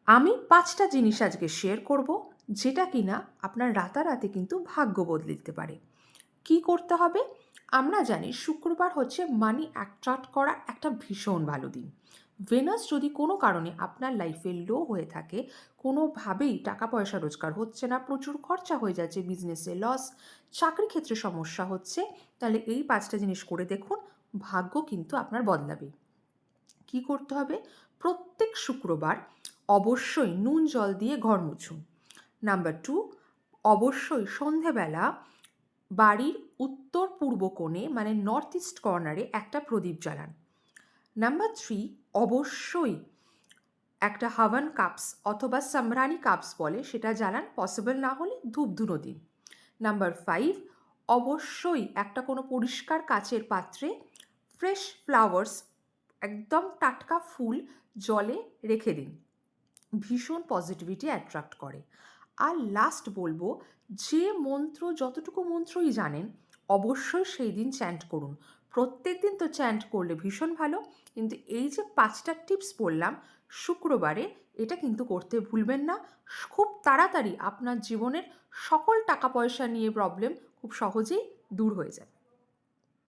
আমি 5টা জিনিস আজকে শেয়ার করব, যেটা কিনা আপনার রাতারাতি কিন্তু ভাগ্য বদলে দিতে পারে। কি করতে হবে? আমরা জানি শুক্রবার হচ্ছে মানি অ্যাট্রাক্ট করা একটা ভীষণ ভালো দিন। ভেনাস যদি কোনো কারণে আপনার লাইফে লো হয়ে থাকে, কোনোভাবেই টাকা পয়সা রোজগার হচ্ছে না, প্রচুর খরচা হয়ে যাচ্ছে, বিজনেসে লস, চাকরি ক্ষেত্রে সমস্যা হচ্ছে, তাহলে এই 5টা জিনিস করে দেখুন, ভাগ্য কিন্তু আপনার বদলাবে। কি করতে হবে? প্রত্যেক শুক্রবার অবশ্যই নুন জল দিয়ে ঘর মুছুন। নাম্বার 2, অবশ্যই সন্ধেবেলা বাড়ির উত্তর পূর্ব কোণে মানে নর্থ ইস্ট কর্নারে একটা প্রদীপ জ্বালান। নাম্বার 3, অবশ্যই একটা হাভান কাপস অথবা সামরানি কাপস বলে সেটা জ্বালান, পসিবল না হলে ধূপ ধুনো দিন। নাম্বার 5, অবশ্যই একটা কোনো পরিষ্কার কাচের পাত্রে ফ্রেশ ফ্লাওয়ার্স, একদম টাটকা ফুল জলে রেখে দিন, ভীষণ পজিটিভিটি অ্যাট্রাক্ট করে। আর লাস্ট বলবো, যে মন্ত্র যতটুকু মন্ত্রই জানেন অবশ্যই সেই দিন চ্যান্ট করুন। প্রত্যেক দিন তো চ্যান্ট করলে ভীষণ ভালো, কিন্তু এই যে 5টা টিপস বললাম শুক্রবারে, এটা কিন্তু করতে ভুলবেন না। খুব তাড়াতাড়ি আপনার জীবনের সকল টাকা পয়সা নিয়ে প্রবলেম খুব সহজেই দূর হয়ে যাবে।